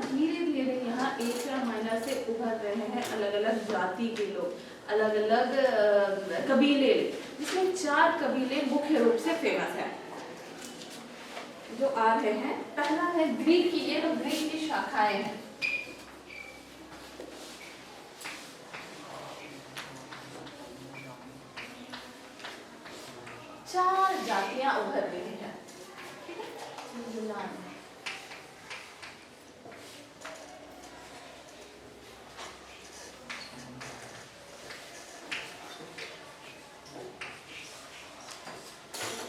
धीरे धीरे यहाँ एशिया माइनर से उभर रहे हैं अलग अलग जाति के लोग, अलग अलग कबीले, जिसमें 4 कबीले मुख्य रूप से फेमस है जो आ रहे हैं। पहला है ग्रीक की, ये तो ग्रीक की शाखाएं हैं। चार जातियां उभर रही हैं, ठीक है। यूनान,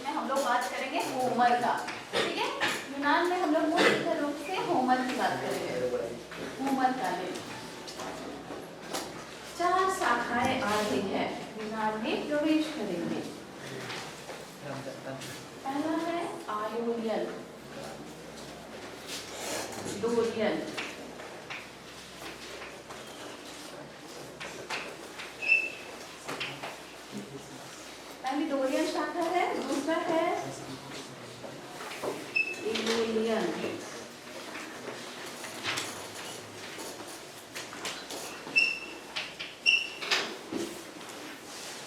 हम लोग बात करेंगे होमर का, ठीक है। यूनान में हम लोग मुख्य रूप से होमर की बात करेंगे, होमर का। 4 शाखाएं आ रही है, यूनान में प्रवेश करेंगे। पहला है आयोनियन, डोरियन, पहली डोरियन शाखा है। दूसरा है इलोलियन,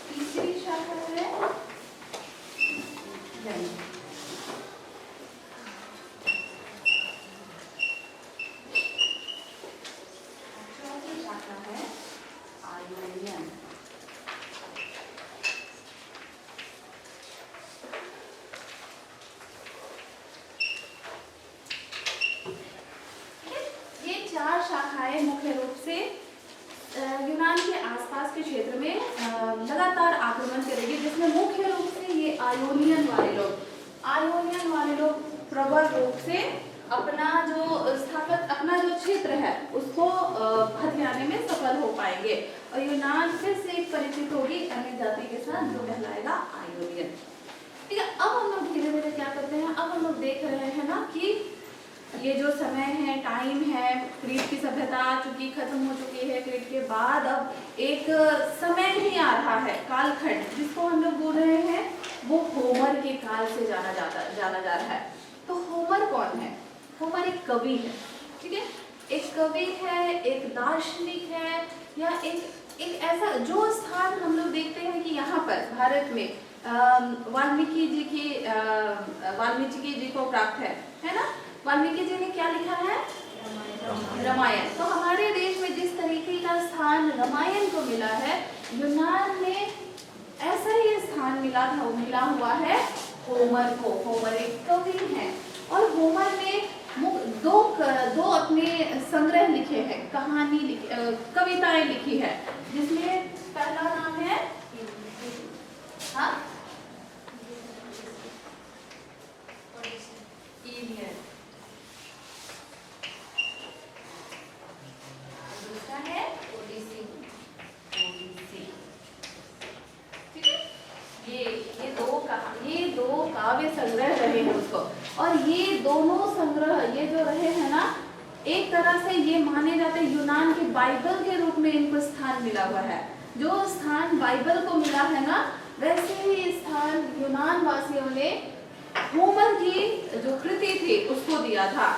तीसरी शाखा है चौथी शाखा है आयोनियन। शाखाएं मुख्य रूप से यूनान के आसपास के क्षेत्र में लगातार आक्रमण करेगी, जिसमें मुख्य रूप से ये आयोनियन वाले लोग प्रबल रूप से अपना जो क्षेत्र है उसको हथियाने में सफल हो पाएंगे और यूनान फिर से एक परिचित होगी अन्य जाति के साथ जो कहलाएगा आयोनियन, ठीक है। अब हम लोग धीरे धीरे क्या करते हैं, अब हम लोग देख रहे हैं ना कि ये जो समय है, टाइम है, क्रीट की सभ्यता चूंकि खत्म हो चुकी है, क्रीट के बाद अब एक समय ही आ रहा है, कालखंड, जिसको हम लोग बोल रहे हैं वो होमर के काल से जाना जा रहा है। तो होमर कौन है? होमर एक कवि है, ठीक है। एक कवि है, एक दार्शनिक है, या एक ऐसा जो स्थान हम लोग देखते हैं कि यहाँ पर भारत में वाल्मीकि जी को प्राप्त है ना। वाल्मीकि जी ने क्या लिखा है? रामायण। तो हमारे देश में जिस तरीके का स्थान रामायण को मिला है, यूनान में ऐसा ही स्थान मिला हुआ है होमर को। होमर एक कवि है और होमर ने दो अपने संग्रह लिखे हैं, कविताएं लिखी है, जिसमें पहला नाम है इलियड, दूसरा है ओडिसी, ठीक है। ये दो काव्य संग्रह रहे हैं उसको, और ये दोनों संग्रह ये जो रहे हैं ना, एक तरह से ये माने जाते हैं यूनान के बाइबल के रूप में इनको स्थान मिला हुआ है। जो स्थान बाइबल को मिला है ना, वैसे ही स्थान यूनान वासियों ने होमर की जो कृति थी उसको दिया था।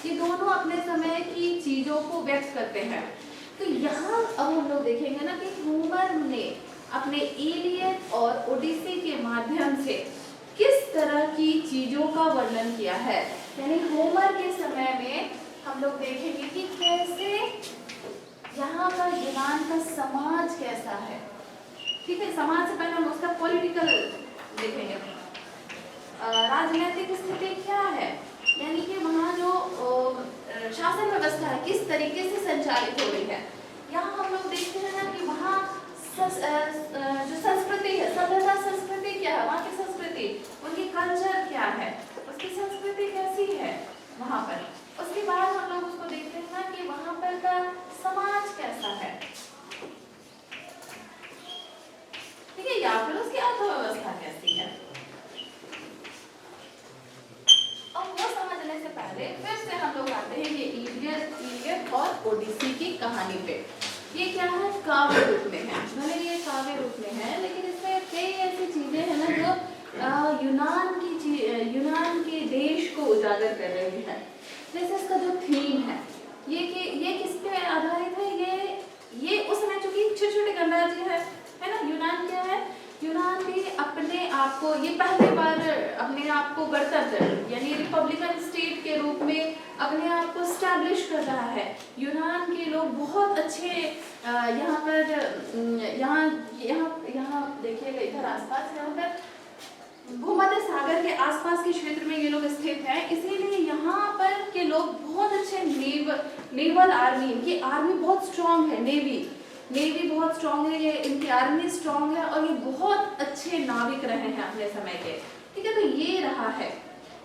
ये दोनों अपने समय की चीजों को व्यक्त करते हैं। तो यहाँ अब हम लोग देखेंगे ना कि होमर ने अपने इलियड और ओडिसी के माध्यम से किस तरह की चीजों का वर्णन किया है। यानी होमर के समय में हम लोग देखेंगे कि कैसे यहाँ का यूनान का समाज कैसा है, ठीक है। समाज से पहले हम उसका पॉलिटिकल देखेंगे, राजनीतिक स्थिति क्या है, यानी कि वहाँ जो शासन व्यवस्था है किस तरीके से संचालित हो रही है। यहाँ हम लोग देखते हैं ना कि वहाँ जो संस्कृति है, सभ्यता संस्कृति क्या है, वहाँ की संस्कृति, उनकी कल्चर क्या है, उसकी संस्कृति कैसी है वहाँ पर। उसके बाद हम लोग उसको देखते हैं ना कि वहाँ पर का समाज कैसा है, ठीक है, या फिर उसकी अर्थव्यवस्था कैसी है। और वो समझने से पहले फिर से हम लोग आते हैं ये इलियड और ओडिसी की कहानी पे। ये क्या है? काव्य रूप में है, भले ये काव्य रूप में है, लेकिन इसमें कई ऐसी चीजें हैं ना जो यूनान के देश को उजागर कर रही है। जैसे इसका जो थीम है, ये किस पे आधारित है? ये उस समय चूंकि छोटे छोटे गणराज्य है ना। यूनान क्या है? यूनान भी अपने आप को, ये पहली बार अपने आप को गणतंत्र यानी रिपब्लिकन स्टेट के रूप में अपने आप को स्टैब्लिश कर रहा है। यूनान के लोग बहुत अच्छे यहाँ पर यहाँ देखिएगा, इधर आसपास, यहाँ पर भूमध्य सागर के आसपास के क्षेत्र में ये लोग स्थित हैं, इसीलिए यहाँ पर के लोग बहुत अच्छे नेवल आर्मी, इनकी आर्मी बहुत स्ट्रांग है, नेवी बहुत स्ट्रांग है, ये इनकी आर्मी स्ट्रांग है और ये बहुत अच्छे नाविक रहे हैं अपने समय के। ठीक है, तो ये रहा है।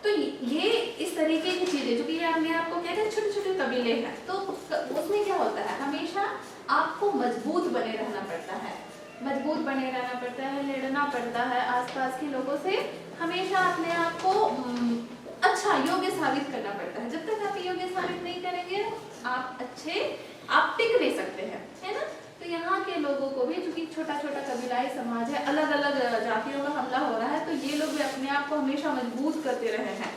तो ये इस तरीके की चीजें जो कि ये हमने आपको कहते हैं छोटे छोटे कबीले हैं, तो उसमें क्या होता है, हमेशा आपको मजबूत बने रहना पड़ता है, लड़ना पड़ता है आसपास के लोगों से, हमेशा अपने आप को अच्छा योग्य साबित करना पड़ता है। जब तक आप योग्य साबित नहीं करेंगे आप टिक नहीं सकते हैं, है ना। तो यहाँ के लोगों को भी, चूंकि छोटा छोटा कबीलाई समाज है, अलग अलग जातियों का हमला हो रहा है, तो ये लोग भी अपने आप को हमेशा मजबूत करते रहे हैं,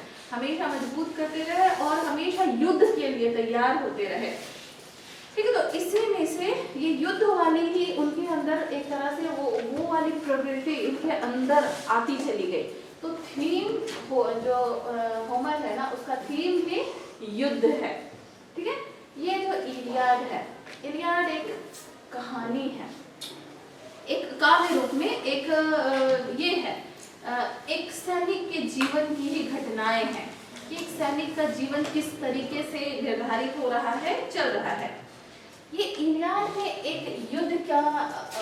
और हमेशा युद्ध के लिए तैयार होते रहे। ठीक है, तो इसी में से ये युद्ध वाली ही उनके अंदर एक तरह से वो वाली प्रवृत्ति उनके अंदर आती चली गई। तो थीम जो होमर है ना, उसका थीम भी युद्ध है। ठीक है, ये जो इलियाड है, इलियाड एक कहानी है, एक काव्य रूप में, एक ये है, एक सैनिक के जीवन की ही घटनाएं हैं कि एक सैनिक का जीवन किस तरीके से निर्धारित हो रहा है, चल रहा है। ये इलियाड में एक युद्ध का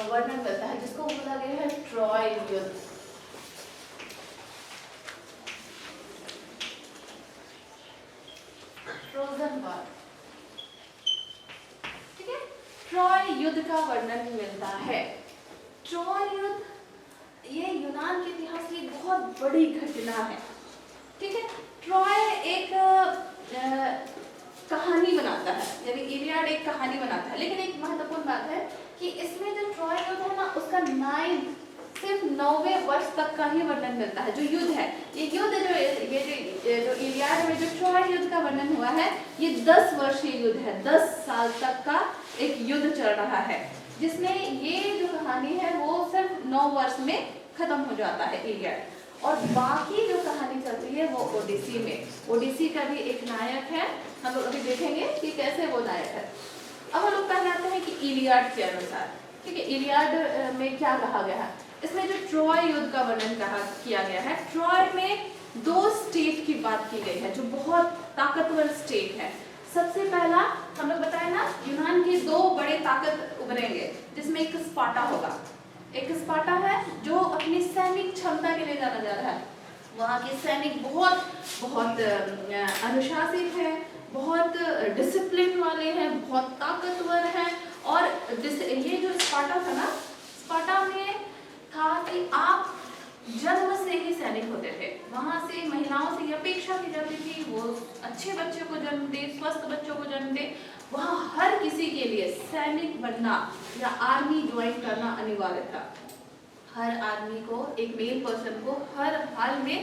वर्णन करता है जिसको बोला गया है ट्रॉय युद्ध। Trojan war. ठीक है, ट्रॉय युद्ध का वर्णन मिलता है। ट्रॉय युद्ध ये यूनान के इतिहास की बहुत बड़ी घटना है। ठीक है, ट्रॉय एक कहानी बनाता है, यानी इलियाड एक कहानी बनाता है, लेकिन एक महत्वपूर्ण बात है कि इसमें जो ट्रॉय युद्ध है ना, उसका सिर्फ 9वें वर्ष तक का ही वर्णन मिलता है। जो युद्ध है, ये युद्ध जो इलियाड में जो ट्रॉय युद्ध का वर्णन हुआ है, ये 10 वर्षीय युद्ध है, 10 साल तक का एक युद्ध चल रहा है, जिसमें ये जो कहानी है वो सिर्फ 9 वर्ष में खत्म हो जाता है इलियाड। और बाकी जो कहानी चलती है वो ओडिसी में। ओडिसी का भी एक नायक है, हम लोग अभी देखेंगे कि कैसे वो नायक है। अब हम लोग पहले आते हैं कि इलियाड के अनुसार। ठीक है, इलियाड में क्या कहा गया है, इसमें जो ट्रॉय युद्ध का वर्णन किया गया है, ट्रॉय में 2 स्टेट की बात की गई है जो बहुत ताकतवर स्टेट है। सबसे पहला हम लोग बताए ना, यूनान के 2 बड़े ताकत उभरेंगे, जिसमें एक स्पार्टा होगा। एक स्पार्टा है जो अपनी सैनिक क्षमता के लिए जाना जा रहा है। वहाँ के सैनिक बहुत अनुशासित हैं, बहुत डिसिप्लिन वाले हैं, बहुत ताकतवर हैं। और ये जो स्पार्टा था ना, स्पार्टा में था कि आप जन्म से ही सैनिक होते थे। वहाँ से महिलाओं से ये अपेक्षा की जाती थी वो अच्छे बच्चों को जन्म दे, स्वस्थ बच्चों को जन्म दे। वहाँ हर किसी के लिए सैनिक बनना या आर्मी ज्वाइन करना अनिवार्य था। हर आदमी को, एक मेल पर्सन को हर हाल में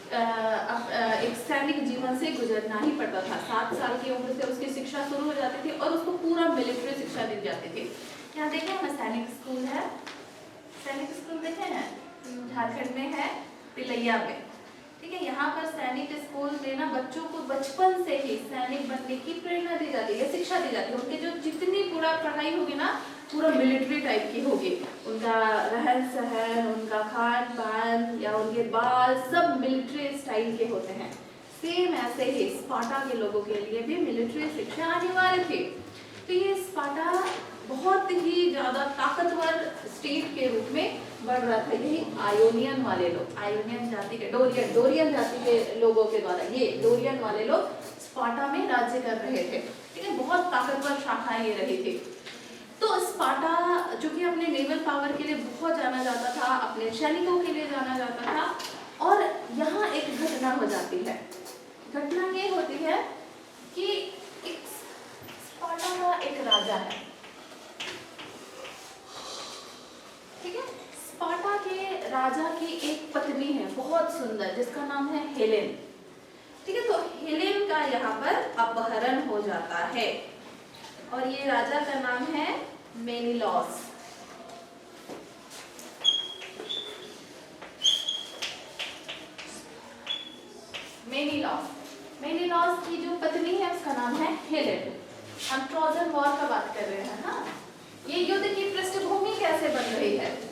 एक सैनिक जीवन से गुजरना ही पड़ता था। 7 साल की उम्र से उसकी शिक्षा शुरू हो जाती थी और उसको पूरा मिलिट्री शिक्षा दी जाती थी। यहाँ देखें ना, सैनिक स्कूल है, सैनिक स्कूल देखे हैं, झारखंड में है, तिलैया में। ठीक है, यहाँ पर सैनिक स्कूल में ना बच्चों को बचपन से ही सैनिक बनने की प्रेरणा दी जाती है, शिक्षा दी जाती है। उनके जो जितनी पूरा पढ़ाई होगी ना, पूरा मिलिट्री टाइप की होगी। उनका रहन सहन, उनका खान पान या उनके बाल सब मिलिट्री स्टाइल के होते हैं। सेम ऐसे ही स्पार्टा के लोगों के लिए भी मिलिट्री शिक्षा अनिवार्य थी। तो ये स्पार्टा बहुत ही ज्यादा ताकतवर स्टेट के रूप में बढ़ रहा था। यही आयोनियन वाले लोग, आयोनियन जाति के, डोरियन जाति के लोगों के द्वारा ये डोरियन वाले लोग स्पार्टा में राज्य कर रहे थे। ठीक है, बहुत ताकतवर शाखा ये रही थी। तो स्पार्टा जो कि अपने नेवल पावर के लिए बहुत जाना जाता था, अपने सैनिकों के लिए जाना जाता था। और यहाँ एक घटना हो जाती है। घटना ये होती है कि एक स्पार्टा का एक राजा है। ठीक है, स्पार्टा के राजा की एक पत्नी है बहुत सुंदर, जिसका नाम है हेलेन। ठीक है, तो हेलेन का यहाँ पर अब अपहरण हो जाता है और ये राजा का नाम है मेनिलॉस। मेनिलॉस की जो पत्नी है उसका नाम है हेलेन। हम ट्रोजन वॉर का बात कर रहे हैं। हाँ, ये युद्ध की पृष्ठभूमि कैसे बन रही है?